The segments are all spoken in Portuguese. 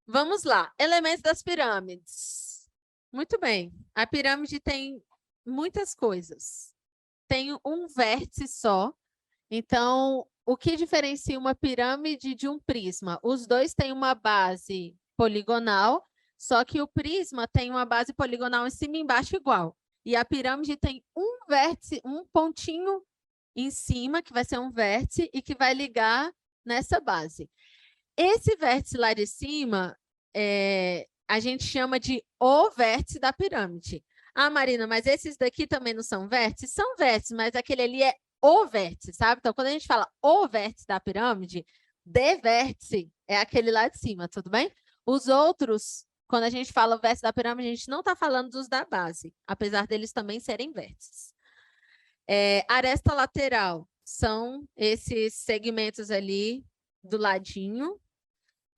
Vamos lá. Elementos das pirâmides. Muito bem. A pirâmide tem muitas coisas. Tem um vértice só. Então, o que diferencia uma pirâmide de um prisma? Os dois têm uma base poligonal, só que o prisma tem uma base poligonal em cima e embaixo igual. E a pirâmide tem um vértice, um pontinho em cima, que vai ser um vértice, e que vai ligar nessa base. Esse vértice lá de cima, a gente chama de o vértice da pirâmide. Ah, Marina, mas esses daqui também não são vértices? São vértices, mas aquele ali é o vértice, sabe? Então, quando a gente fala o vértice da pirâmide, de vértice é aquele lá de cima, tudo bem? Os outros, quando a gente fala o vértice da pirâmide, a gente não está falando dos da base, apesar deles também serem vértices. Aresta lateral são esses segmentos ali do ladinho,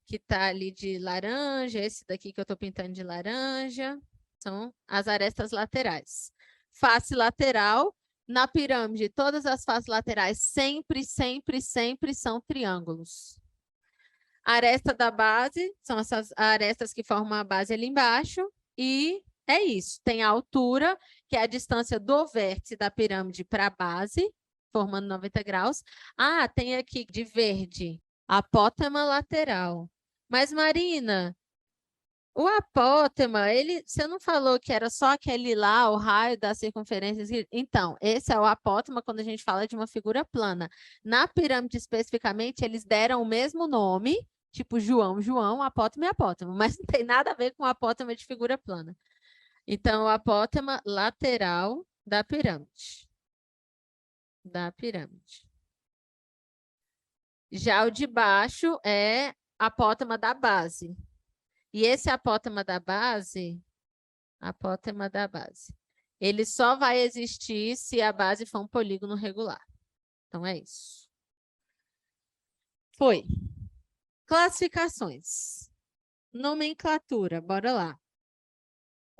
que está ali de laranja, esse daqui que eu estou pintando de laranja, são as arestas laterais. Face lateral, na pirâmide, todas as faces laterais sempre são triângulos. A aresta da base, são essas arestas que formam a base ali embaixo, e é isso. Tem a altura, que é a distância do vértice da pirâmide para a base, formando 90 graus. Ah, tem aqui de verde, apótema lateral. Mas, Marina, o apótema, você não falou que era só aquele lá, o raio da circunferência? Então, esse é o apótema quando a gente fala de uma figura plana. Na pirâmide, especificamente, eles deram o mesmo nome, tipo João, apótema e apótema, mas não tem nada a ver com o apótema de figura plana. Então, o apótema lateral da pirâmide. Já o de baixo é apótema da base. E esse apótema da base, ele só vai existir se a base for um polígono regular. Então, é isso. Foi. Classificações. Nomenclatura, bora lá.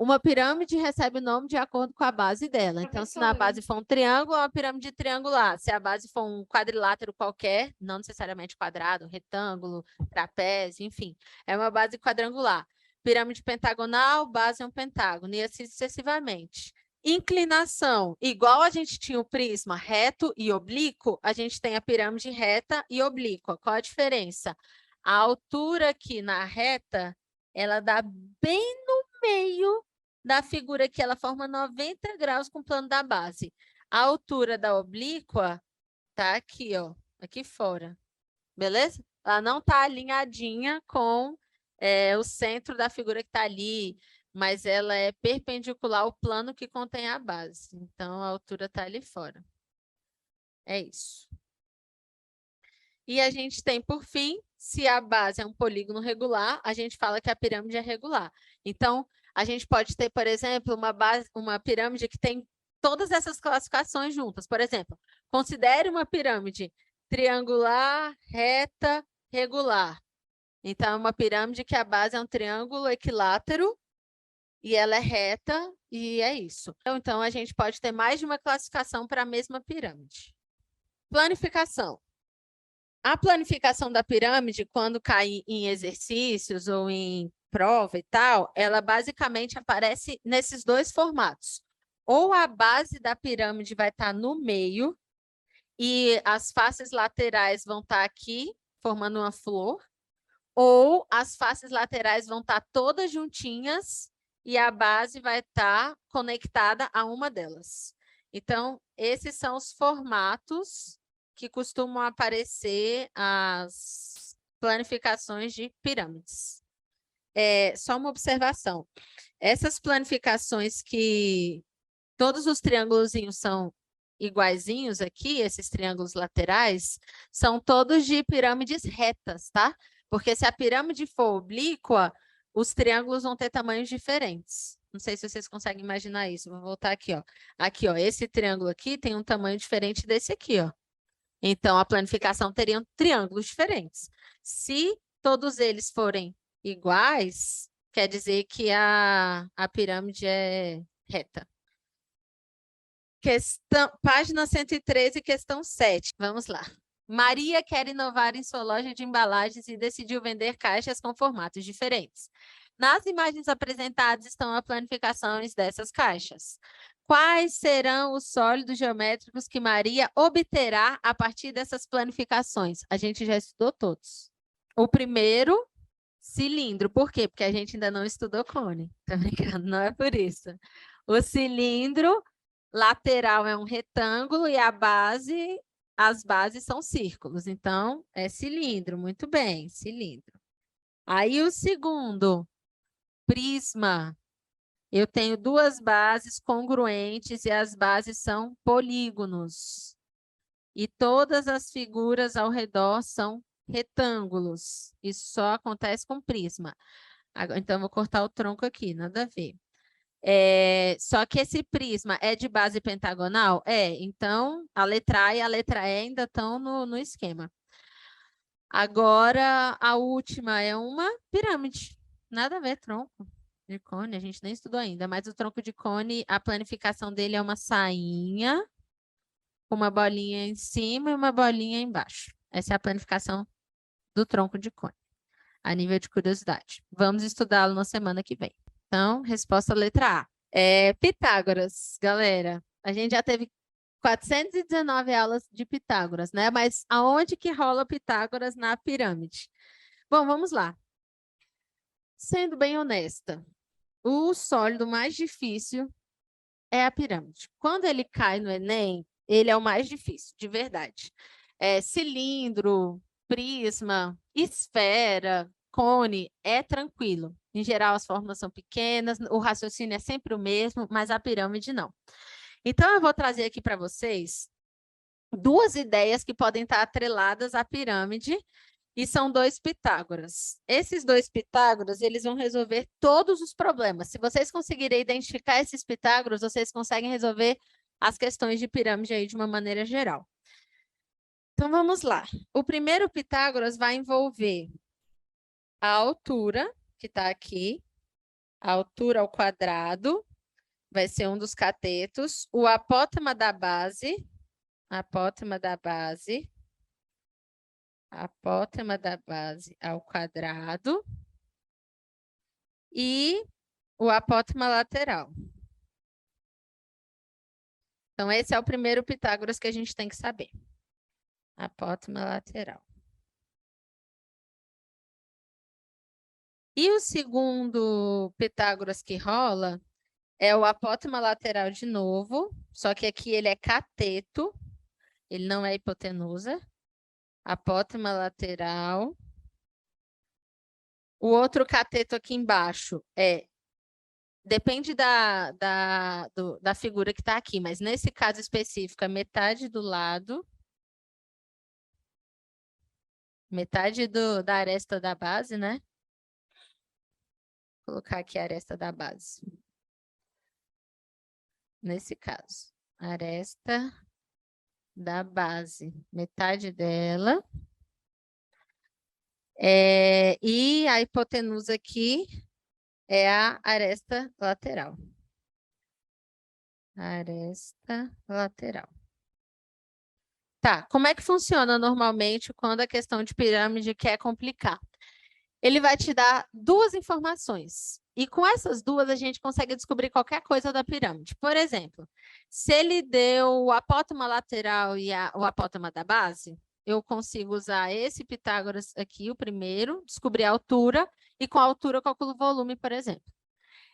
Uma pirâmide recebe o nome de acordo com a base dela. Então, se na base for um triângulo, é uma pirâmide triangular. Se a base for um quadrilátero qualquer, não necessariamente quadrado, retângulo, trapézio, enfim, é uma base quadrangular. Pirâmide pentagonal, base é um pentágono, e assim sucessivamente. Inclinação, igual a gente tinha o prisma reto e oblíquo, a gente tem a pirâmide reta e oblíqua. Qual a diferença? A altura aqui na reta, ela dá bem no meio da figura que ela forma 90 graus com o plano da base. A altura da oblíqua tá aqui, ó, aqui fora. Beleza? Ela não tá alinhadinha com o centro da figura que tá ali, mas ela é perpendicular ao plano que contém a base. Então, a altura tá ali fora. É isso. E a gente tem, por fim, se a base é um polígono regular, a gente fala que a pirâmide é regular. Então, a gente pode ter, por exemplo, uma pirâmide que tem todas essas classificações juntas. Por exemplo, considere uma pirâmide triangular, reta, regular. Então, é uma pirâmide que a base é um triângulo equilátero e ela é reta, e é isso. Então, a gente pode ter mais de uma classificação para a mesma pirâmide. Planificação. A planificação da pirâmide, quando cai em exercícios ou em prova e tal, ela basicamente aparece nesses dois formatos. Ou a base da pirâmide vai estar no meio e as faces laterais vão estar aqui, formando uma flor, ou as faces laterais vão estar todas juntinhas e a base vai estar conectada a uma delas. Então, esses são os formatos que costumam aparecer as planificações de pirâmides. Só uma observação. Essas planificações que todos os triângulozinhos são iguaizinhos aqui, esses triângulos laterais, são todos de pirâmides retas, tá? Porque se a pirâmide for oblíqua, os triângulos vão ter tamanhos diferentes. Não sei se vocês conseguem imaginar isso. Vou voltar aqui, ó. Aqui, ó, esse triângulo aqui tem um tamanho diferente desse aqui, ó. Então, a planificação teria triângulos diferentes. Se todos eles forem iguais, quer dizer que a pirâmide é reta. Página 113, questão 7. Vamos lá. Maria quer inovar em sua loja de embalagens e decidiu vender caixas com formatos diferentes. Nas imagens apresentadas estão as planificações dessas caixas. Quais serão os sólidos geométricos que Maria obterá a partir dessas planificações? A gente já estudou todos. O primeiro, cilindro. Por quê? Porque a gente ainda não estudou cone. Tô brincando, não é por isso. O cilindro lateral é um retângulo e as bases são círculos. Então, é cilindro. Muito bem, cilindro. Aí o segundo, prisma. Eu tenho duas bases congruentes e as bases são polígonos. E todas as figuras ao redor são retângulos. Isso só acontece com prisma. Então, eu vou cortar o tronco aqui, nada a ver. Só que esse prisma é de base pentagonal? Então a letra A e a letra E ainda estão no esquema. Agora, a última é uma pirâmide. Nada a ver, tronco de cone, a gente nem estudou ainda, mas o tronco de cone, a planificação dele é uma sainha, com uma bolinha em cima e uma bolinha embaixo. Essa é a planificação do tronco de cone, a nível de curiosidade. Vamos estudá-lo na semana que vem. Então, resposta letra A. Pitágoras, galera. A gente já teve 419 aulas de Pitágoras, né? Mas aonde que rola Pitágoras na pirâmide? Bom, vamos lá. Sendo bem honesta, o sólido mais difícil é a pirâmide. Quando ele cai no Enem, ele é o mais difícil, de verdade. Cilindro, prisma, esfera, cone, é tranquilo. Em geral, as fórmulas são pequenas, o raciocínio é sempre o mesmo, mas a pirâmide não. Então, eu vou trazer aqui para vocês duas ideias que podem estar atreladas à pirâmide e são dois Pitágoras. Esses dois Pitágoras, eles vão resolver todos os problemas. Se vocês conseguirem identificar esses Pitágoras, vocês conseguem resolver as questões de pirâmide aí de uma maneira geral. Então, vamos lá. O primeiro Pitágoras vai envolver a altura, que está aqui, a altura ao quadrado, vai ser um dos catetos, o apótema da base ao quadrado e o apótema lateral. Então, esse é o primeiro Pitágoras que a gente tem que saber. Apótema lateral. E o segundo Pitágoras que rola é o apótema lateral de novo, só que aqui ele é cateto, ele não é hipotenusa. Apótema lateral. O outro cateto aqui embaixo depende da figura que está aqui, mas nesse caso específico é metade do lado, metade da aresta da base, né? Vou colocar aqui a aresta da base. Nesse caso, aresta da base, metade dela. E a hipotenusa aqui é a aresta lateral. Aresta lateral. Tá, como é que funciona normalmente quando a questão de pirâmide quer complicar? Ele vai te dar duas informações. E com essas duas, a gente consegue descobrir qualquer coisa da pirâmide. Por exemplo, se ele deu o apótema lateral e o apótema da base, eu consigo usar esse Pitágoras aqui, o primeiro, descobrir a altura, e com a altura eu calculo o volume, por exemplo.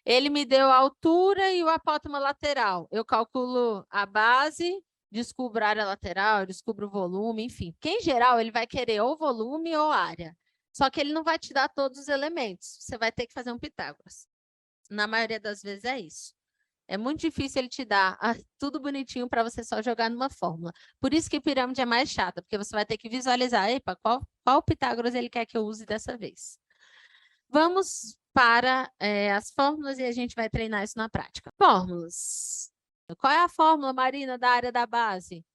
Ele me deu a altura e o apótema lateral. Eu calculo a base, descubro a área lateral, descubro o volume, enfim. Porque, em geral, ele vai querer ou volume ou área. Só que ele não vai te dar todos os elementos. Você vai ter que fazer um Pitágoras. Na maioria das vezes é isso. É muito difícil ele te dar tudo bonitinho para você só jogar numa fórmula. Por isso que pirâmide é mais chata, porque você vai ter que visualizar, epa, qual Pitágoras ele quer que eu use dessa vez. Vamos para as fórmulas e a gente vai treinar isso na prática. Fórmulas. Qual é a fórmula, Marina, da área da base?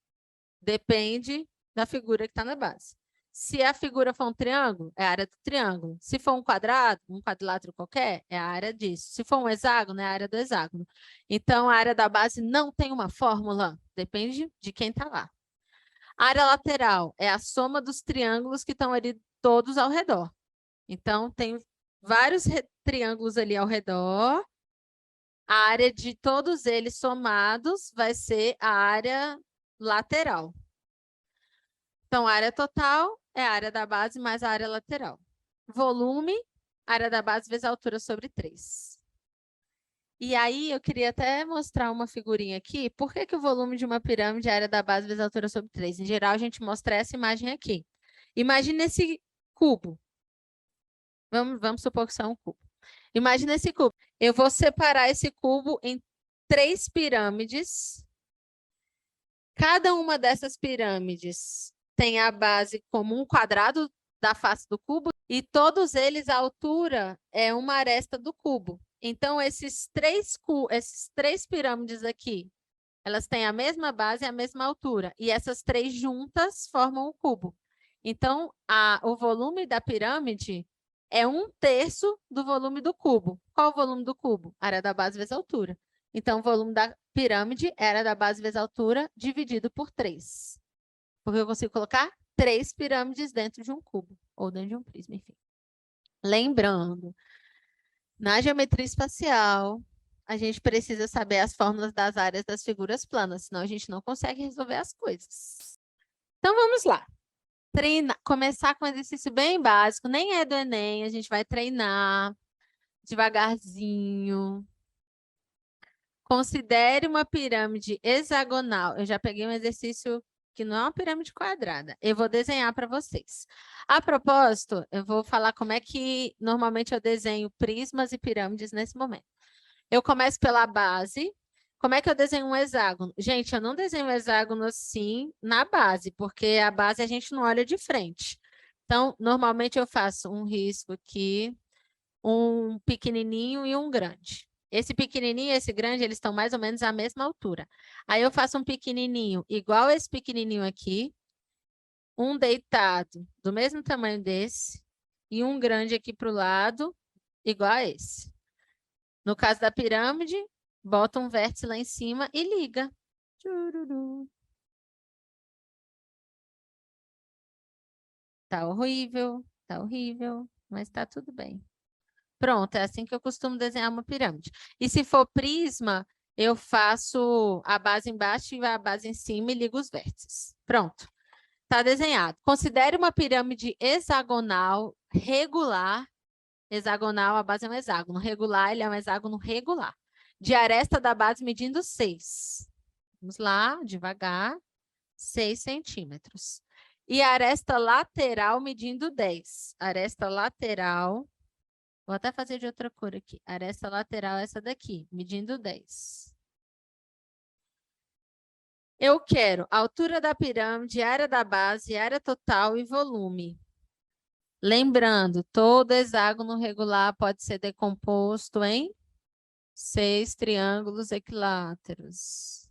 Depende da figura que está na base. Se a figura for um triângulo, é a área do triângulo. Se for um quadrado, um quadrilátero qualquer, é a área disso. Se for um hexágono, é a área do hexágono. Então, a área da base não tem uma fórmula, depende de quem está lá. Área lateral é a soma dos triângulos que estão ali todos ao redor. Então, tem vários triângulos ali ao redor. A área de todos eles somados vai ser a área lateral. Então, a área total é a área da base mais a área lateral. Volume, área da base vezes a altura sobre 3. E aí, eu queria até mostrar uma figurinha aqui. Por que o volume de uma pirâmide é a área da base vezes a altura sobre 3? Em geral, a gente mostra essa imagem aqui. Imagina esse cubo. Vamos supor que isso é um cubo. Imagina esse cubo. Eu vou separar esse cubo em 3 pirâmides. Cada uma dessas pirâmides tem a base como um quadrado da face do cubo e todos eles, a altura é uma aresta do cubo. Então, esses três pirâmides aqui, elas têm a mesma base e a mesma altura. E essas 3 juntas formam o cubo. Então, o volume da pirâmide é 1/3 do volume do cubo. Qual o volume do cubo? Área da base vezes a altura. Então, o volume da pirâmide é área da base vezes a altura dividido por 3. Porque eu consigo colocar 3 pirâmides dentro de um cubo. Ou dentro de um prisma, enfim. Lembrando, na geometria espacial, a gente precisa saber as fórmulas das áreas das figuras planas, senão a gente não consegue resolver as coisas. Então, vamos lá. Começar com um exercício bem básico, nem é do Enem, a gente vai treinar devagarzinho. Considere uma pirâmide hexagonal. Eu já peguei um exercício que não é uma pirâmide quadrada. Eu vou desenhar para vocês. A propósito, eu vou falar como é que normalmente eu desenho prismas e pirâmides nesse momento. Eu começo pela base. Como é que eu desenho um hexágono? Gente, eu não desenho um hexágono assim na base, porque a base a gente não olha de frente. Então, normalmente eu faço um risco aqui, um pequenininho e um grande. Esse pequenininho e esse grande, eles estão mais ou menos à mesma altura. Aí eu faço um pequenininho igual esse pequenininho aqui, um deitado do mesmo tamanho desse e um grande aqui para o lado, igual a esse. No caso da pirâmide, bota um vértice lá em cima e liga. Tchururu. Tá horrível, mas tá tudo bem. Pronto, é assim que eu costumo desenhar uma pirâmide. E se for prisma, eu faço a base embaixo e a base em cima e ligo os vértices. Pronto, está desenhado. Considere uma pirâmide hexagonal regular. Hexagonal, a base é um hexágono. Regular, ele é um hexágono regular. De aresta da base medindo 6. Vamos lá, devagar. 6 centímetros. E a aresta lateral medindo 10. Aresta lateral... Vou até fazer de outra cor aqui. Aresta lateral é essa daqui, medindo 10. Eu quero a altura da pirâmide, área da base, área total e volume. Lembrando, todo hexágono regular pode ser decomposto em 6 triângulos equiláteros.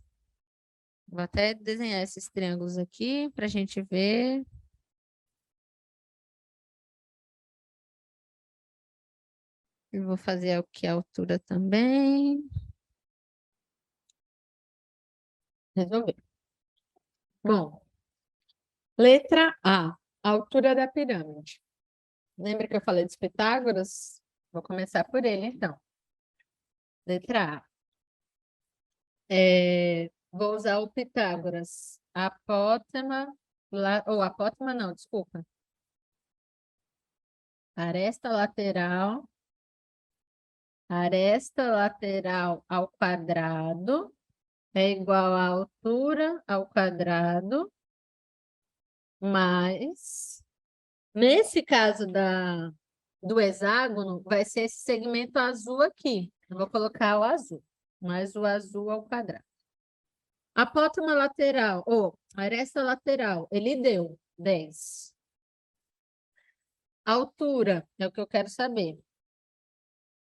Vou até desenhar esses triângulos aqui para a gente ver. Eu vou fazer aqui a altura também. Resolver. Bom, letra A, altura da pirâmide. Lembra que eu falei dos Pitágoras? Vou começar por ele, então. Letra A. Vou usar o Pitágoras. Apótema, apótema não, desculpa. Aresta lateral ao quadrado é igual à altura ao quadrado mais... Nesse caso do hexágono, vai ser esse segmento azul aqui. Eu vou colocar o azul, mais o azul ao quadrado. Apótema lateral, aresta lateral, ele deu 10. Altura, é o que eu quero saber.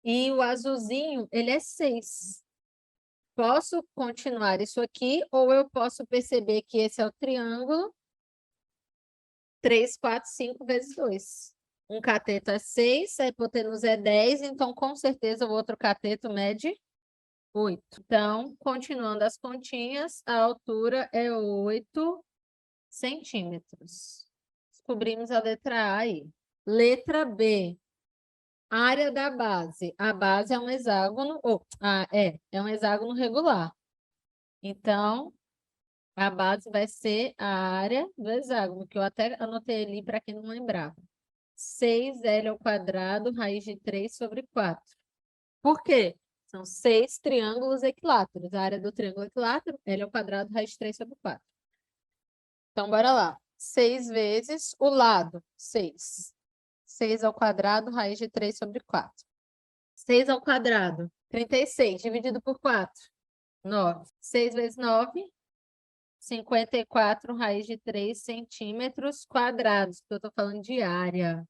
E o azulzinho, ele é 6. Posso continuar isso aqui, ou eu posso perceber que esse é o triângulo 3, 4, 5 vezes 2. Um cateto é 6, a hipotenusa é 10, então com certeza o outro cateto mede 8. Então, continuando as continhas, a altura é 8 centímetros. Descobrimos a letra A aí. Letra B. Área da base. A base é um hexágono, é um hexágono regular. Então, a base vai ser a área do hexágono, que eu até anotei ali para quem não lembrava. 6L ao quadrado, raiz de 3 sobre 4. Por quê? São 6 triângulos equiláteros. A área do triângulo equilátero, L ao quadrado, raiz de 3 sobre 4. Então, bora lá. 6 vezes o lado, 6. 6 ao quadrado, raiz de 3 sobre 4. 6 ao quadrado, 36, dividido por 4, 9. 6 vezes 9, 54, raiz de 3 centímetros quadrados, que eu estou falando de área.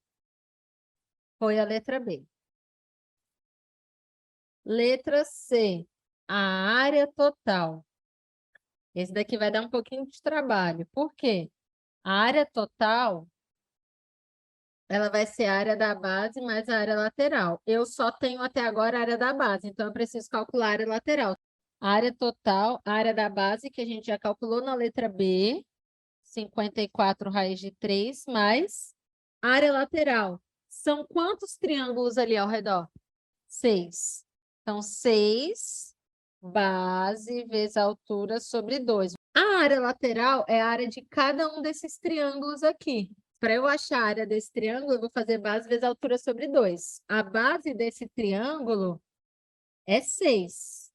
Foi a letra B. Letra C, a área total. Esse daqui vai dar um pouquinho de trabalho. Por quê? A área total, ela vai ser a área da base mais a área lateral. Eu só tenho até agora a área da base, então eu preciso calcular a área lateral. A área total, a área da base, que a gente já calculou na letra B, 54 raiz de 3, mais a área lateral. São quantos triângulos ali ao redor? 6. Então, 6 base vezes a altura sobre 2. A área lateral é a área de cada um desses triângulos aqui. Para eu achar a área desse triângulo, eu vou fazer base vezes a altura sobre 2. A base desse triângulo é 6.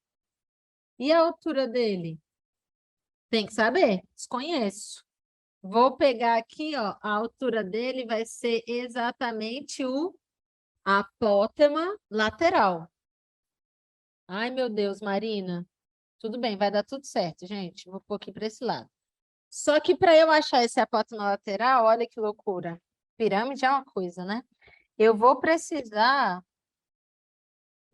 E a altura dele? Tem que saber, desconheço. Vou pegar aqui, ó, a altura dele vai ser exatamente o apótema lateral. Ai, meu Deus, Marina. Tudo bem, vai dar tudo certo, gente. Vou pôr aqui para esse lado. Só que para eu achar esse apótema lateral, olha que loucura. Pirâmide é uma coisa, né? Eu vou precisar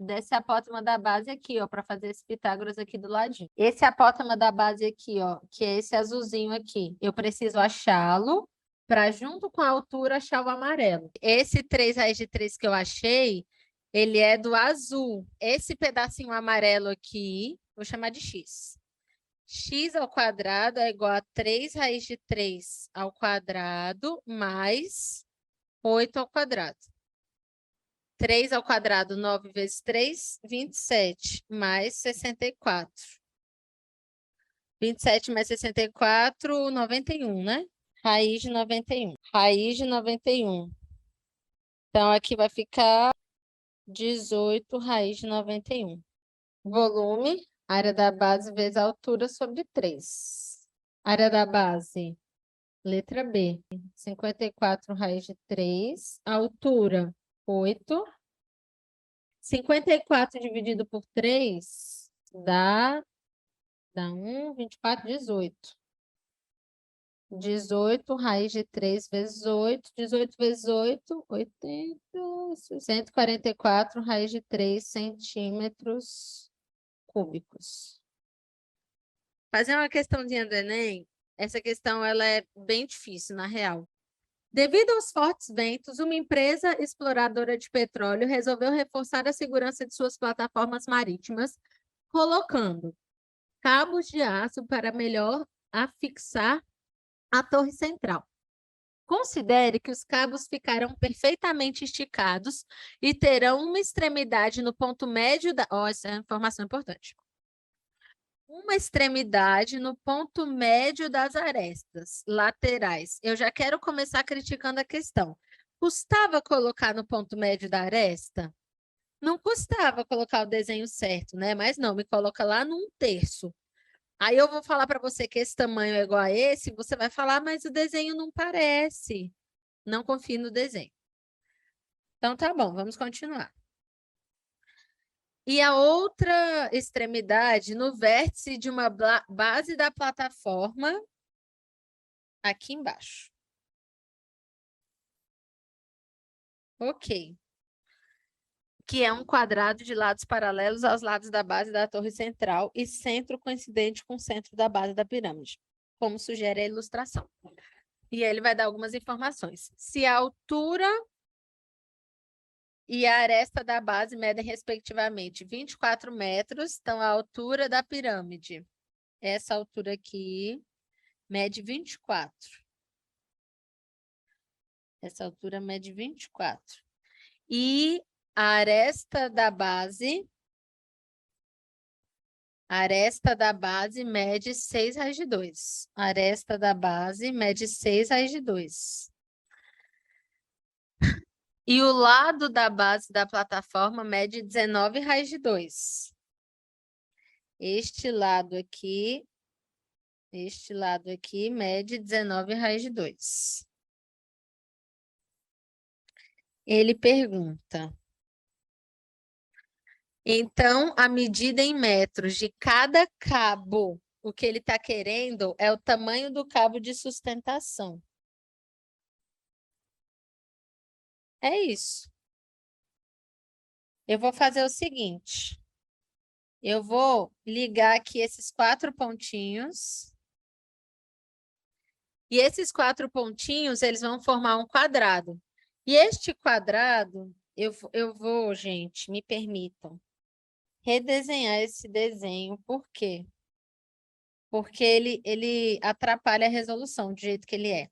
desse apótema da base aqui, ó, para fazer esse Pitágoras aqui do ladinho. Esse apótema da base aqui, ó, que é esse azulzinho aqui, eu preciso achá-lo para, junto com a altura, achar o amarelo. Esse 3 raiz de 3 que eu achei, ele é do azul. Esse pedacinho amarelo aqui, vou chamar de X. X ao quadrado é igual a 3 raiz de 3 ao quadrado mais 8 ao quadrado. 3 ao quadrado, 9 vezes 3, 27, mais 64. 27 mais 64, 91, né? Raiz de 91. Raiz de 91. Então, aqui vai ficar 18 raiz de 91. Volume, área da base vezes a altura sobre 3. Área da base, letra B, 54 raiz de 3. Altura, 8. 54 dividido por 3 dá 1, 24, 18. 18, raiz de 3 vezes 8. 18 vezes 8, 80. 144, raiz de 3 centímetros cúbicos. Fazer uma questãozinha do Enem, essa questão ela é bem difícil, na real. Devido aos fortes ventos, uma empresa exploradora de petróleo resolveu reforçar a segurança de suas plataformas marítimas, colocando cabos de aço para melhor afixar a torre central. Considere que os cabos ficarão perfeitamente esticados e terão uma extremidade no ponto médio da... essa é uma informação importante. Uma extremidade no ponto médio das arestas laterais. Eu já quero começar criticando a questão. Custava colocar no ponto médio da aresta? Não custava colocar o desenho certo, né? Mas não, me coloca lá no 1/3. Aí eu vou falar para você que esse tamanho é igual a esse, você vai falar, mas o desenho não parece. Não confie no desenho. Então, tá bom, vamos continuar. E a outra extremidade, no vértice de uma base da plataforma, aqui embaixo. Ok. Que é um quadrado de lados paralelos aos lados da base da torre central e centro coincidente com o centro da base da pirâmide, como sugere a ilustração. E aí ele vai dar algumas informações. Se a altura e a aresta da base medem, respectivamente, 24 metros, então a altura da pirâmide, essa altura aqui, mede 24. Essa altura mede 24. E a aresta da base mede 6 raiz de 2. A aresta da base mede 6 raiz de 2. E o lado da base da plataforma mede 19 raiz de 2. Este lado aqui mede 19 raiz de 2. Ele pergunta: então, a medida em metros de cada cabo, o que ele está querendo é o tamanho do cabo de sustentação. É isso. Eu vou fazer o seguinte. Eu vou ligar aqui esses 4 pontinhos. E esses 4 pontinhos, eles vão formar um quadrado. E este quadrado, eu vou, gente, me permitam, redesenhar esse desenho. Por quê? Porque ele atrapalha a resolução do jeito que ele é.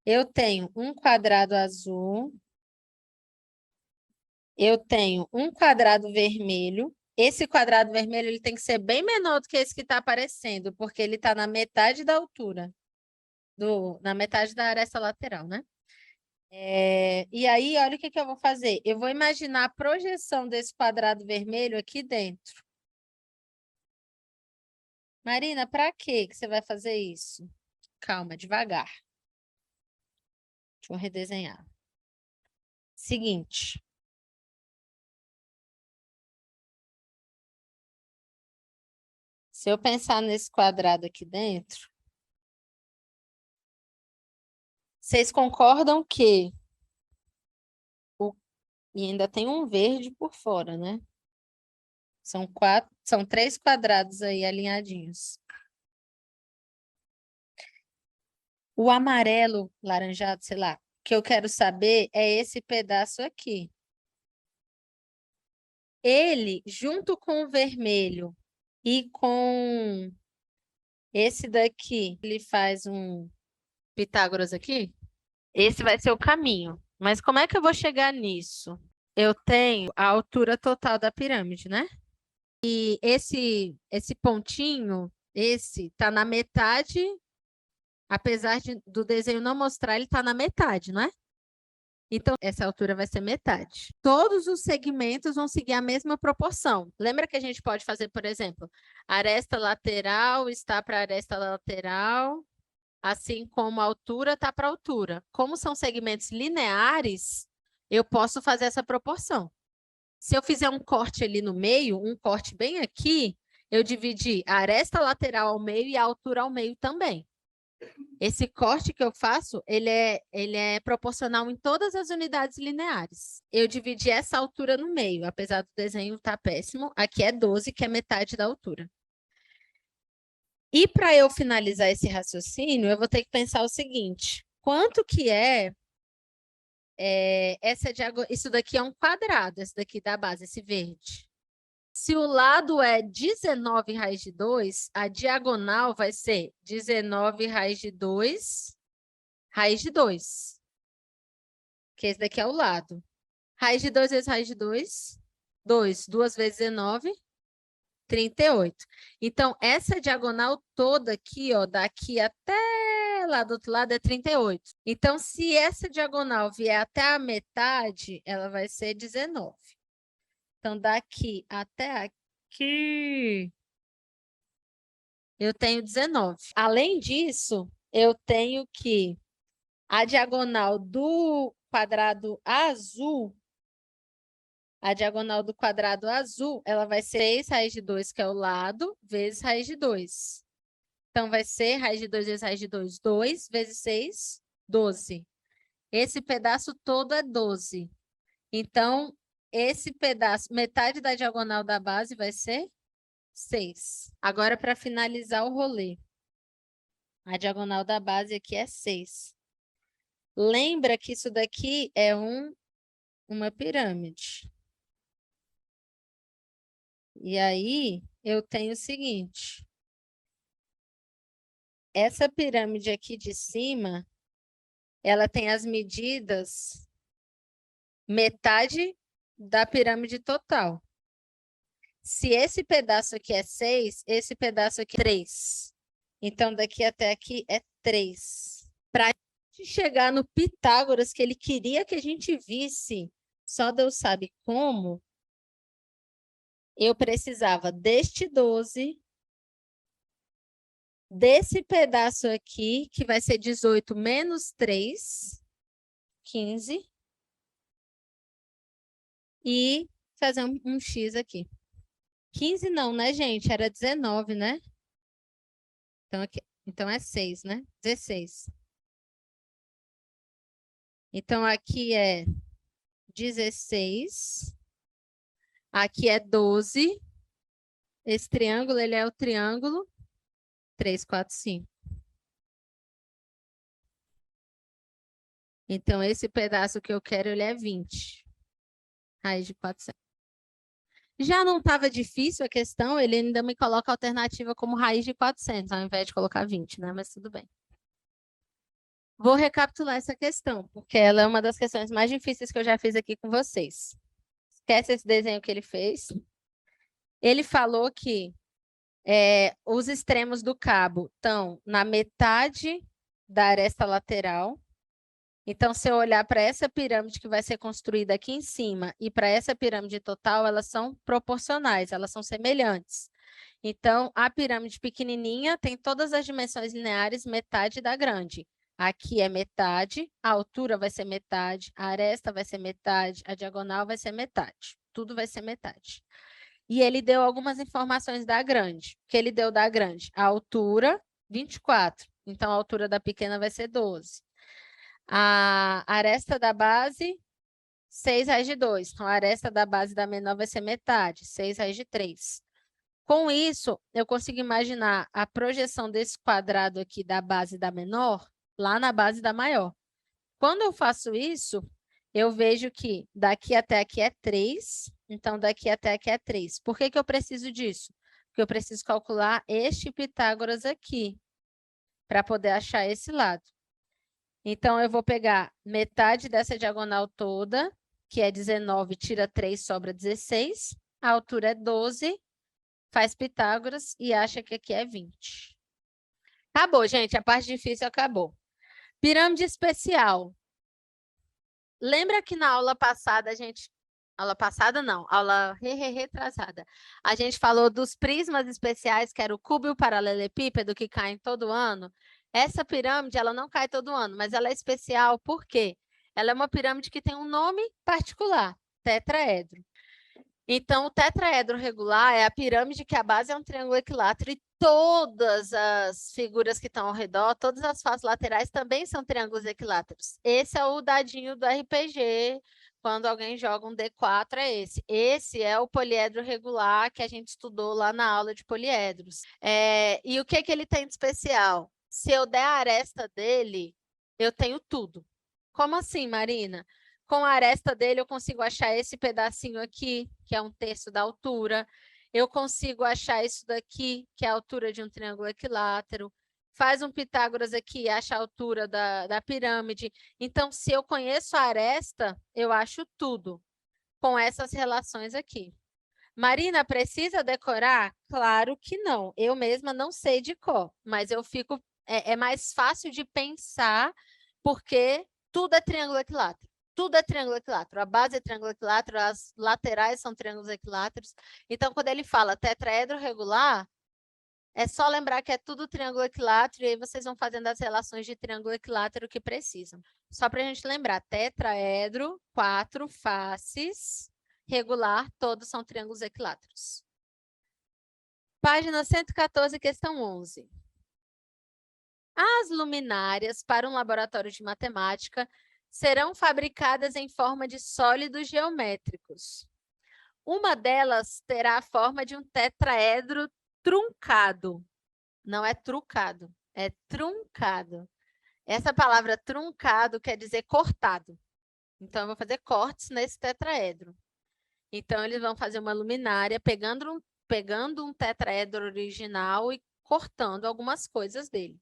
Eu tenho um quadrado azul. Eu tenho um quadrado vermelho. Esse quadrado vermelho ele tem que ser bem menor do que esse que está aparecendo, porque ele está na metade da altura, na metade da aresta lateral, né? E aí, olha o que eu vou fazer. Eu vou imaginar a projeção desse quadrado vermelho aqui dentro. Marina, para que você vai fazer isso? Calma, devagar. Deixa eu redesenhar. Seguinte. Se eu pensar nesse quadrado aqui dentro, vocês concordam que e ainda tem um verde por fora, né? São 3 quadrados aí alinhadinhos. O amarelo, laranjado, sei lá, que eu quero saber é esse pedaço aqui. Ele, junto com o vermelho e com esse daqui, ele faz um Pitágoras aqui. Esse vai ser o caminho. Mas como é que eu vou chegar nisso? Eu tenho a altura total da pirâmide, né? E esse pontinho, esse tá na metade, apesar do desenho não mostrar, ele está na metade, não é? Então, essa altura vai ser metade. Todos os segmentos vão seguir a mesma proporção. Lembra que a gente pode fazer, por exemplo, aresta lateral está para aresta lateral, assim como a altura está para a altura. Como são segmentos lineares, eu posso fazer essa proporção. Se eu fizer um corte ali no meio, um corte bem aqui, eu dividi a aresta lateral ao meio e a altura ao meio também. Esse corte que eu faço, ele é proporcional em todas as unidades lineares. Eu dividi essa altura no meio, apesar do desenho estar péssimo. Aqui é 12, que é metade da altura. E para eu finalizar esse raciocínio, eu vou ter que pensar o seguinte: quanto que isso daqui é um quadrado, esse daqui da base, esse verde. Se o lado é 19 raiz de 2, a diagonal vai ser 19 raiz de 2, raiz de 2. Que esse daqui é o lado. Raiz de 2 vezes raiz de 2, 2. 2 vezes 19, 38. Então, essa diagonal toda aqui, ó, daqui até lá do outro lado é 38. Então, se essa diagonal vier até a metade, ela vai ser 19. Então, daqui até aqui, eu tenho 19. Além disso, eu tenho que a diagonal do quadrado azul, ela vai ser 6 raiz de 2, que é o lado, vezes raiz de 2. Então, vai ser raiz de 2 vezes raiz de 2, 2 vezes 6, 12. Esse pedaço todo é 12. Então, esse pedaço, metade da diagonal da base vai ser 6. Agora, para finalizar o rolê, a diagonal da base aqui é 6. Lembra que isso daqui é uma pirâmide. E aí, eu tenho o seguinte. essa pirâmide aqui de cima, ela tem as medidas metade da pirâmide total. Se esse pedaço aqui é 6, esse pedaço aqui é 3. Então, daqui até aqui é 3. Para a gente chegar no Pitágoras, que ele queria que a gente visse, só Deus sabe como, eu precisava deste 12, desse pedaço aqui, que vai ser 18 menos 3, 15, e fazer um X aqui. 15 não, né, gente? Era 19, né? Então é 6, né? 16. Então, aqui é 16. Aqui é 12. Esse triângulo, ele é o triângulo 3, 4, 5. Então, esse pedaço que eu quero, ele é 20. Raiz de 400. Já não estava difícil a questão, ele ainda me coloca a alternativa como raiz de 400, ao invés de colocar 20, né? Mas tudo bem. Vou recapitular essa questão, porque ela é uma das questões mais difíceis que eu já fiz aqui com vocês. Esquece esse desenho que ele fez. Ele falou que os extremos do cabo estão na metade da aresta lateral. Então, se eu olhar para essa pirâmide que vai ser construída aqui em cima e para essa pirâmide total, elas são proporcionais, elas são semelhantes. Então, a pirâmide pequenininha tem todas as dimensões lineares, metade da grande. Aqui é metade, a altura vai ser metade, a aresta vai ser metade, a diagonal vai ser metade. Tudo vai ser metade. E ele deu algumas informações da grande. O que ele deu da grande? A altura, 24. Então, a altura da pequena vai ser 12. A aresta da base, 6 raiz de 2. Então, a aresta da base da menor vai ser metade, 6 raiz de 3. Com isso, eu consigo imaginar a projeção desse quadrado aqui da base da menor lá na base da maior. Quando eu faço isso, eu vejo que daqui até aqui é 3, então daqui até aqui é 3. Por que que eu preciso disso? Porque eu preciso calcular este Pitágoras aqui, para poder achar esse lado. Então, eu vou pegar metade dessa diagonal toda, que é 19, tira 3, sobra 16. A altura é 12, faz Pitágoras e acha que aqui é 20. Acabou, gente. A parte difícil acabou. Pirâmide especial. Lembra que na aula passada a gente... Aula passada não, aula retrasada. A gente falou dos prismas especiais, que era o cubo e o paralelepípedo, que caem todo ano. Essa pirâmide, ela não cai todo ano, mas ela é especial por quê? Ela é uma pirâmide que tem um nome particular, tetraedro. Então, o tetraedro regular é a pirâmide que a base é um triângulo equilátero e todas as figuras que estão ao redor, todas as faces laterais também são triângulos equiláteros. Esse é o dadinho do RPG, quando alguém joga um D4, é esse. Esse é o poliedro regular que a gente estudou lá na aula de poliedros. E o que ele tem de especial? Se eu der a aresta dele, eu tenho tudo. Como assim, Marina? Com a aresta dele, eu consigo achar esse pedacinho aqui, que é 1/3 da altura. Eu consigo achar isso daqui, que é a altura de um triângulo equilátero. Faz um Pitágoras aqui, acha a altura da pirâmide. Então, se eu conheço a aresta, eu acho tudo com essas relações aqui. Marina, precisa decorar? Claro que não. Eu mesma não sei de cor, mas eu fico... É mais fácil de pensar, porque tudo é triângulo equilátero. Tudo é triângulo equilátero. A base é triângulo equilátero, as laterais são triângulos equiláteros. Então, quando ele fala tetraedro regular, é só lembrar que é tudo triângulo equilátero e aí vocês vão fazendo as relações de triângulo equilátero que precisam. Só para a gente lembrar, tetraedro, 4 faces, regular, todos são triângulos equiláteros. Página 114, questão 11. As luminárias para um laboratório de matemática serão fabricadas em forma de sólidos geométricos. Uma delas terá a forma de um tetraedro truncado. Não é trucado, é truncado. Essa palavra truncado quer dizer cortado. Então, eu vou fazer cortes nesse tetraedro. Então, eles vão fazer uma luminária pegando um tetraedro original e cortando algumas coisas dele.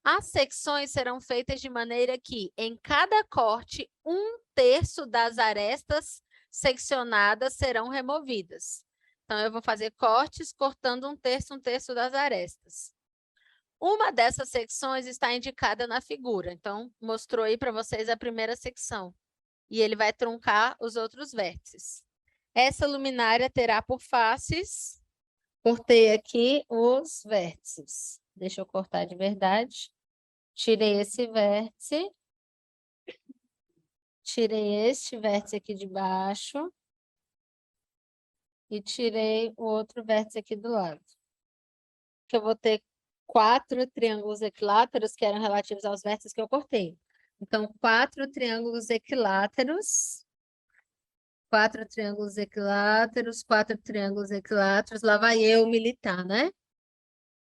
As secções serão feitas de maneira que, em cada corte, 1/3 das arestas seccionadas serão removidas. Então, eu vou fazer cortes cortando 1/3 das arestas. Uma dessas secções está indicada na figura. Então, mostrou aí para vocês a primeira secção. E ele vai truncar os outros vértices. Essa luminária terá por faces... Cortei aqui os vértices. Deixa eu cortar de verdade. Tirei esse vértice. Tirei este vértice aqui de baixo. E tirei o outro vértice aqui do lado. Que eu vou ter 4 triângulos equiláteros que eram relativos aos vértices que eu cortei. Então, 4 triângulos equiláteros. 4 triângulos equiláteros, 4 triângulos equiláteros. Lá vai eu militar, né?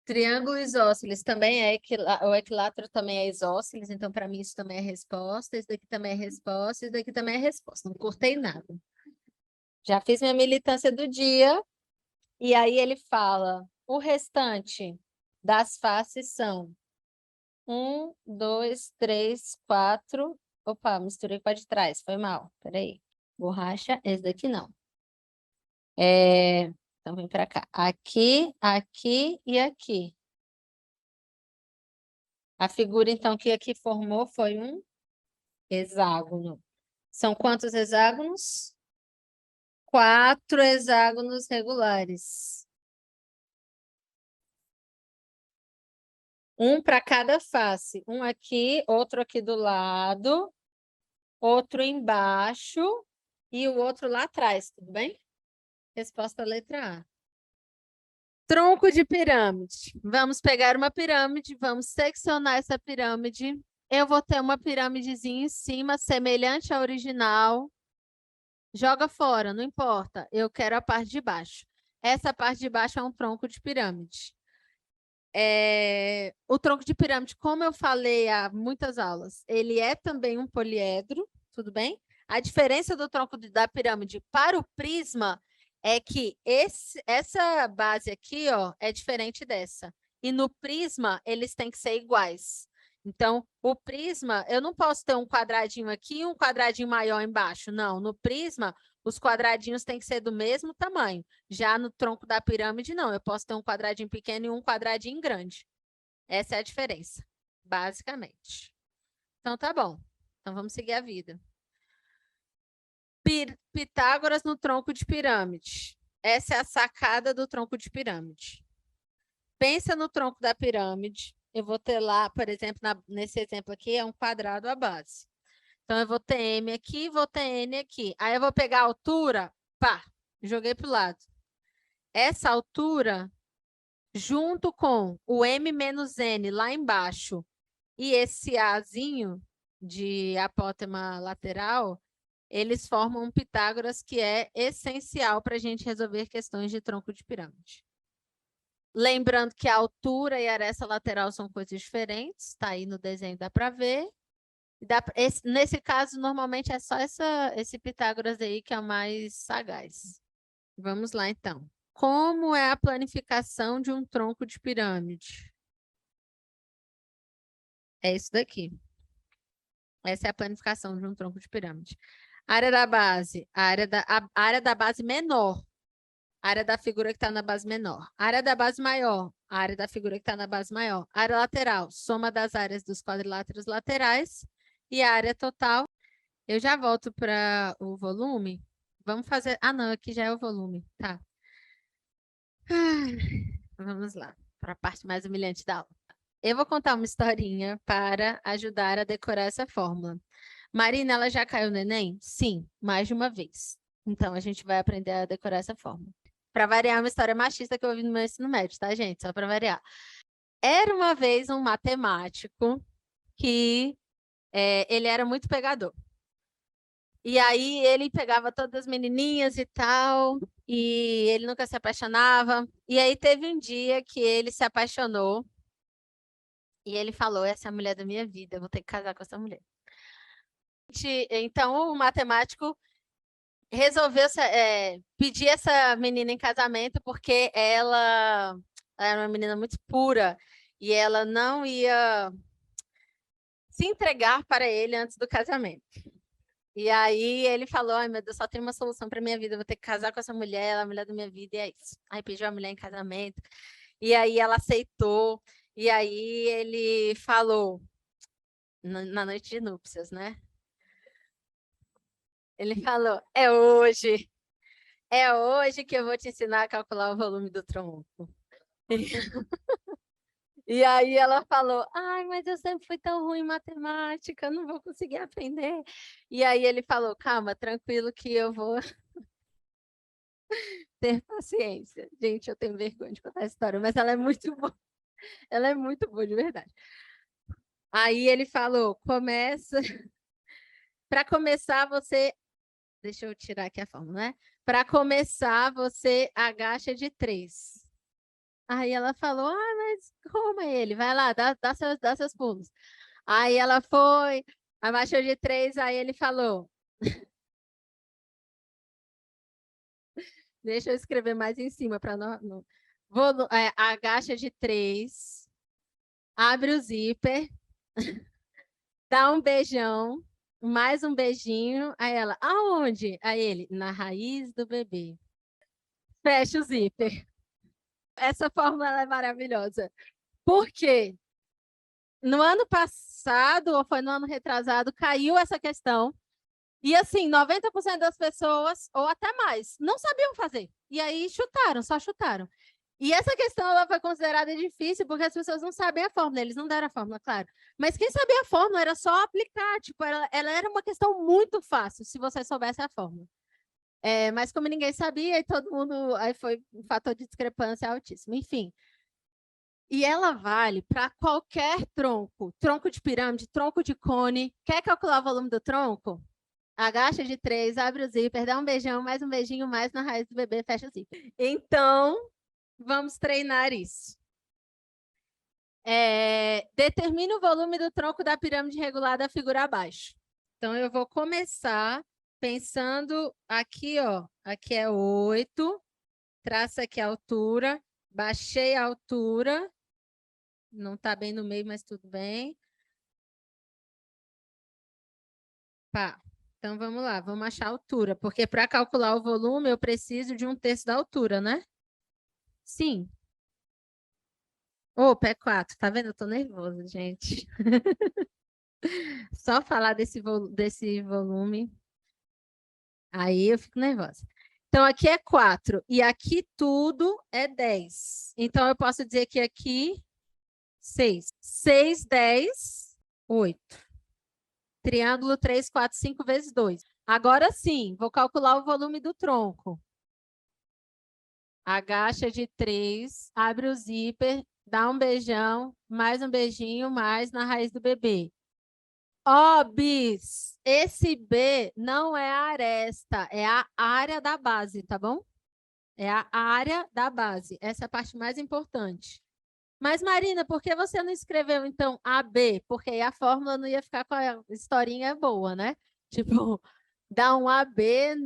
Triângulo isósceles também é o equilátero também é isósceles, então para mim isso também é resposta, isso daqui também é resposta, isso daqui também é resposta. Não cortei nada. Já fiz minha militância do dia, e aí ele fala, o restante das faces são 1, 2, 3, 4. Opa, misturei com a de trás, foi mal. Peraí. Borracha, esse daqui não. Então, vem para cá. Aqui, aqui e aqui. A figura, então, que aqui formou foi um hexágono. São quantos hexágonos? 4 hexágonos regulares. Um para cada face. Um aqui, outro aqui do lado, outro embaixo e o outro lá atrás, tudo bem? Resposta letra A. Tronco de pirâmide. Vamos pegar uma pirâmide, vamos seccionar essa pirâmide. Eu vou ter uma pirâmidezinha em cima, semelhante à original. Joga fora, não importa. Eu quero a parte de baixo. Essa parte de baixo é um tronco de pirâmide. O tronco de pirâmide, como eu falei há muitas aulas, ele é também um poliedro, tudo bem? A diferença do tronco da pirâmide para o prisma é que essa base aqui, ó, é diferente dessa. E no prisma, eles têm que ser iguais. Então, o prisma, eu não posso ter um quadradinho aqui e um quadradinho maior embaixo. Não, no prisma, os quadradinhos têm que ser do mesmo tamanho. Já no tronco da pirâmide, não. Eu posso ter um quadradinho pequeno e um quadradinho grande. Essa é a diferença, basicamente. Então, tá bom. Então, vamos seguir a vida. Pitágoras no tronco de pirâmide. Essa é a sacada do tronco de pirâmide. Pensa no tronco da pirâmide. Eu vou ter lá, por exemplo, nesse exemplo aqui, é um quadrado a base. Então, eu vou ter M aqui, vou ter N aqui. Aí, eu vou pegar a altura, pá, joguei para o lado. Essa altura, junto com o M menos N lá embaixo e esse Azinho de apótema lateral, eles formam um Pitágoras que é essencial para a gente resolver questões de tronco de pirâmide. Lembrando que a altura e a aresta lateral são coisas diferentes, está aí no desenho, dá para ver. Nesse caso, normalmente é só esse Pitágoras aí que é o mais sagaz. Vamos lá, então. Como é a planificação de um tronco de pirâmide? É isso daqui. Essa é a planificação de um tronco de pirâmide. Área da base, a área da base menor, a área da figura que está na base menor. Área da base maior, a área da figura que está na base maior. Área lateral, soma das áreas dos quadriláteros laterais. E a área total, eu já volto para o volume. Vamos fazer... Ah, não, aqui já é o volume, tá. Vamos lá, para a parte mais humilhante da aula. Eu vou contar uma historinha para ajudar a decorar essa fórmula. Marina, ela já caiu no Enem? Sim, mais de uma vez. Então, a gente vai aprender a decorar essa fórmula. Para variar, uma história machista que eu ouvi no meu ensino médio, tá, gente? Só para variar. Era uma vez um matemático que ele era muito pegador. E aí, ele pegava todas as menininhas e tal, e ele nunca se apaixonava. E aí, teve um dia que ele se apaixonou. E ele falou, essa é a mulher da minha vida, eu vou ter que casar com essa mulher. Então, o matemático resolveu pedir essa menina em casamento porque ela era uma menina muito pura e ela não ia se entregar para ele antes do casamento. E aí ele falou, ai meu Deus, só tem uma solução para minha vida, eu vou ter que casar com essa mulher, ela é a mulher da minha vida, e é isso. Aí pediu a mulher em casamento, e aí ela aceitou, e aí ele falou, na noite de núpcias, né? Ele falou, é hoje que eu vou te ensinar a calcular o volume do tronco. E aí ela falou, ai, mas eu sempre fui tão ruim em matemática, não vou conseguir aprender. E aí ele falou, calma, tranquilo que eu vou ter paciência. Gente, eu tenho vergonha de contar a história, mas ela é muito boa. Ela é muito boa, de verdade. Aí ele falou, começa... Para começar, você... Deixa eu tirar aqui a fórmula, né? Para começar, você agacha de 3. Aí ela falou, ah, mas como é ele? Vai lá, dá seus pulos. Aí ela foi, abaixou de 3, aí ele falou, deixa eu escrever mais em cima para não... agacha de 3, abre o zíper, dá um beijão, mais um beijinho. Aí ela, aonde? Aí ele, na raiz do bebê. Fecha o zíper. Essa fórmula ela é maravilhosa. Por quê? No ano passado, ou foi no ano retrasado, caiu essa questão. E assim, 90% das pessoas, ou até mais, não sabiam fazer. E aí chutaram, só chutaram. E essa questão ela foi considerada difícil porque as pessoas não sabem a fórmula, eles não deram a fórmula, claro. Mas quem sabia a fórmula era só aplicar, tipo, ela era uma questão muito fácil, se você soubesse a fórmula. Mas como ninguém sabia, e todo mundo, aí foi um fator de discrepância altíssimo. Enfim, e ela vale para qualquer tronco, tronco de pirâmide, tronco de cone. Quer calcular o volume do tronco? Agacha de 3, abre o zíper, dá um beijão, mais um beijinho, mais na raiz do bebê, fecha o zíper. Então, vamos treinar isso. Determine o volume do tronco da pirâmide regular da figura abaixo. Então, eu vou começar pensando aqui, ó. Aqui é 8, traça aqui a altura, baixei a altura, não está bem no meio, mas tudo bem. Pá. Então, vamos lá, vamos achar a altura, porque para calcular o volume eu preciso de 1/3 da altura, né? Sim. Opa, é 4, tá vendo? Eu tô nervosa, gente. Só falar desse volume, aí eu fico nervosa. Então, aqui é 4 e aqui tudo é 10. Então, eu posso dizer que aqui 6. 6, 10, 8. Triângulo 3, 4, 5 vezes 2. Agora sim, vou calcular o volume do tronco. Agacha de 3, abre o zíper, dá um beijão, mais um beijinho, mais na raiz do bebê. Ó, bis, esse B não é a aresta, é a área da base, tá bom? É a área da base. Essa é a parte mais importante. Mas, Marina, por que você não escreveu, então, AB? Porque aí a fórmula não ia ficar com a historinha boa, né? Tipo, dá um AB,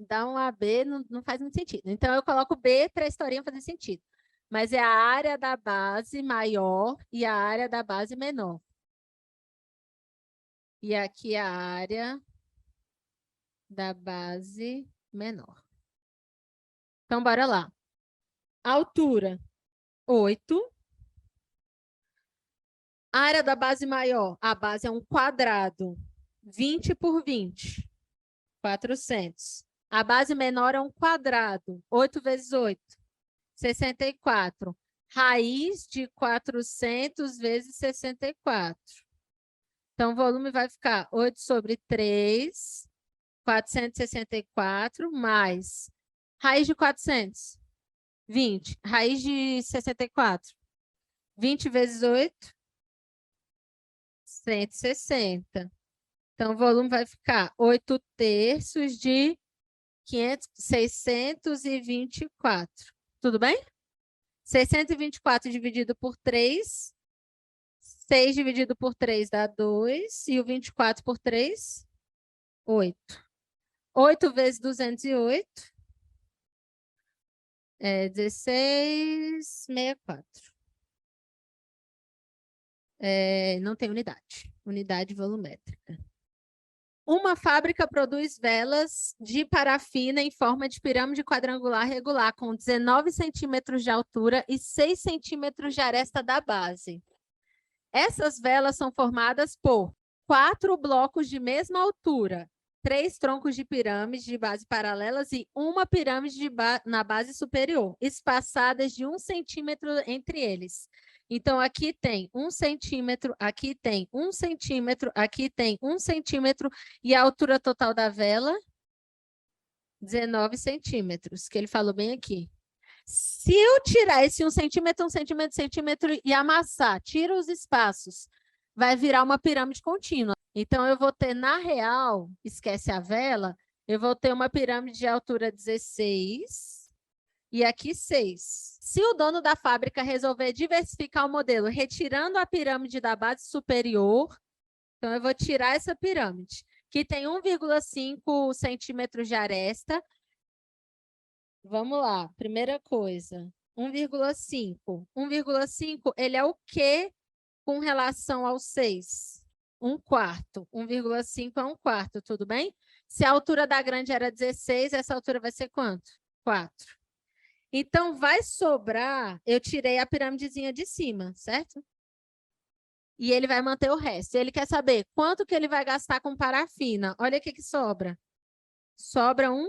dá um AB não faz muito sentido. Então, eu coloco B para a historinha fazer sentido. Mas é a área da base maior e a área da base menor. E aqui a área da base menor. Então, bora lá. Altura, 8. Área da base maior, a base é um quadrado, 20 por 20, 400. A base menor é um quadrado, 8 vezes 8, 64. Raiz de 400 vezes 64. Então, o volume vai ficar 8 sobre 3, 464, mais raiz de 400, 20. Raiz de 64, 20 vezes 8, 160. Então, o volume vai ficar 8/3 de 624. Tudo bem? 624 dividido por 3. 6 dividido por 3 dá 2. E o 24 por 3, 8. 8 vezes 208 é 16,64. Não tem unidade. Unidade volumétrica. Uma fábrica produz velas de parafina em forma de pirâmide quadrangular regular, com 19 centímetros de altura e 6 centímetros de aresta da base. Essas velas são formadas por 4 blocos de mesma altura, 3 troncos de pirâmide de base paralelas e uma pirâmide na base superior, espaçadas de 1 centímetro entre eles. Então, aqui tem 1 centímetro, aqui tem 1 centímetro, aqui tem 1 centímetro, e a altura total da vela, 19 centímetros, que ele falou bem aqui. Se eu tirar esse 1 centímetro, 1 centímetro, 1 centímetro e amassar, tira os espaços, vai virar uma pirâmide contínua. Então, eu vou ter, na real, esquece a vela, eu vou ter uma pirâmide de altura 16 e aqui 6. Se o dono da fábrica resolver diversificar o modelo, retirando a pirâmide da base superior, então eu vou tirar essa pirâmide, que tem 1,5 centímetros de aresta. Vamos lá, primeira coisa, 1,5. 1,5, ele é o quê com relação ao 6? 1/4. 1,5 é 1/4, tudo bem? Se a altura da grande era 16, essa altura vai ser quanto? 4. Então, vai sobrar, eu tirei a pirâmidezinha de cima, certo? E ele vai manter o resto. Ele quer saber quanto que ele vai gastar com parafina. Olha o que sobra. Sobra um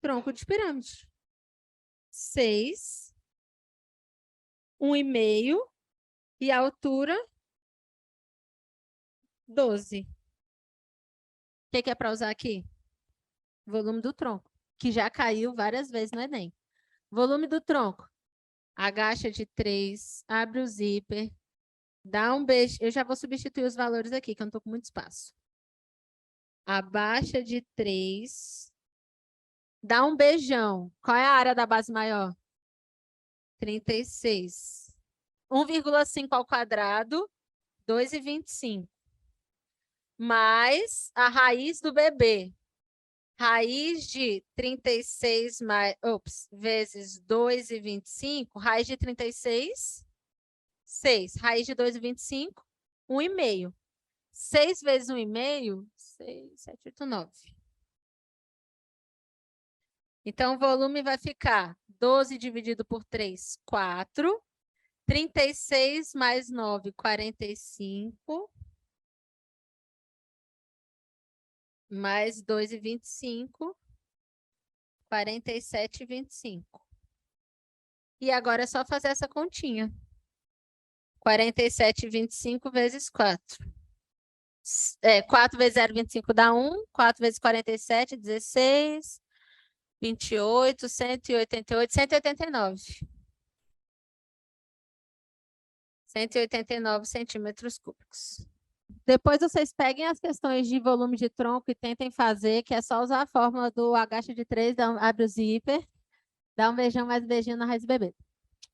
tronco de pirâmide. 6, 1,5 e a altura 12. O que é para usar aqui? Volume do tronco, que já caiu várias vezes no Enem. Volume do tronco. Agacha de 3, abre o zíper, dá um beijo. Eu já vou substituir os valores aqui, que eu não estou com muito espaço. Abaixa de 3. Dá um beijão. Qual é a área da base maior? 36. 1,5 ao quadrado, 2,25. Mais a raiz do bebê. Raiz de 36 vezes 2,25. Raiz de 36, 6. Raiz de 2,25, 1,5. 6 vezes 1,5, 6, 7, 8, 9. Então, o volume vai ficar 12 dividido por 3, 4. 36 mais 9, 45. Mais 2,25. 47,25. E agora é só fazer essa continha. 47,25 vezes 4. 4 vezes 0,25 dá 1. 4 vezes 47, 16. 28, 188, 189. 189 centímetros cúbicos. Depois vocês peguem as questões de volume de tronco e tentem fazer, que é só usar a fórmula do agacha de 3, abre o zíper, dá um beijão, mais um beijinho na raiz do bebê.